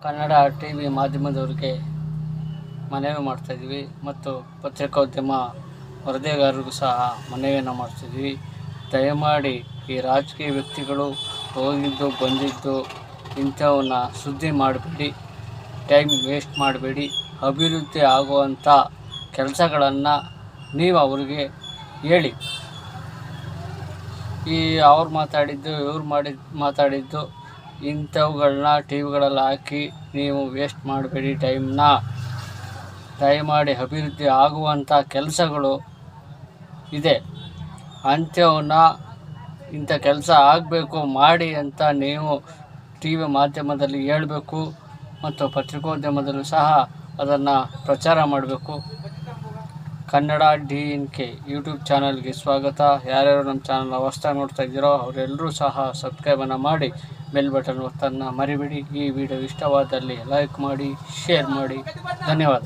Kannada TV ಮಾಧ್ಯಮದವರಿಗೆ ಮನವಿ ಮಾಡ್ತಾಯಿದ್ವಿ ಮತ್ತು ಪತ್ರಿಕೋದ್ಯಮ ವರದಿಗಾರರಿಗೂ ಸಹ ಮನವಿಯನ್ನು ಮಾಡ್ತಿದ್ವಿ. ದಯಮಾಡಿ ಈ ರಾಜಕೀಯ ವ್ಯಕ್ತಿಗಳು ಹೋಗಿದ್ದು ಬಂದಿದ್ದು ಇಂಥವನ್ನ ಸುದ್ದಿ ಮಾಡಬೇಡಿ, ಟೈಮ್ ವೇಸ್ಟ್ ಮಾಡಬೇಡಿ. ಅಭಿವೃದ್ಧಿ ಆಗುವಂಥ ಕೆಲಸಗಳನ್ನು ನೀವು ಅವ್ರಿಗೆ ಹೇಳಿ. ಈ ಅವ್ರು ಮಾತಾಡಿದ್ದು ಇವ್ರು ಮಾತಾಡಿದ್ದು ಇಂಥವುಗಳನ್ನ ಟಿ ವಿಗಳಲ್ಲಿ ಹಾಕಿ ನೀವು ವೇಸ್ಟ್ ಮಾಡಬೇಡಿ ಟೈಮ್ನ. ದಯಮಾಡಿ ಅಭಿವೃದ್ಧಿ ಆಗುವಂಥ ಕೆಲಸಗಳು ಇದೆ, ಅಂಥವನ್ನ ಇಂಥ ಕೆಲಸ ಆಗಬೇಕು ಮಾಡಿ ಅಂತ ನೀವು ಟಿ ವಿ ಮಾಧ್ಯಮದಲ್ಲಿ ಹೇಳಬೇಕು ಮತ್ತು ಪತ್ರಿಕೋದ್ಯಮದಲ್ಲೂ ಸಹ ಅದನ್ನು ಪ್ರಚಾರ ಮಾಡಬೇಕು. ಕನ್ನಡ DNK ಯೂಟ್ಯೂಬ್ ಚಾನಲ್ಗೆ ಸ್ವಾಗತ. ಯಾರ್ಯಾರು ನಮ್ಮ ಚಾನಲ್ನ ಹೊಸ್ದಾಗಿ ನೋಡ್ತಾ ಇದ್ದೀರೋ ಅವರೆಲ್ಲರೂ ಸಹ ಸಬ್ಸ್ಕ್ರೈಬನ್ನು ಮಾಡಿ ಬೆಲ್ ಬಟನ್ ಒತ್ತನ್ನು ಮರಿಬೇಡಿ. ಈ ವಿಡಿಯೋ ಇಷ್ಟವಾದಲ್ಲಿ ಲೈಕ್ ಮಾಡಿ, ಶೇರ್ ಮಾಡಿ. ಧನ್ಯವಾದ.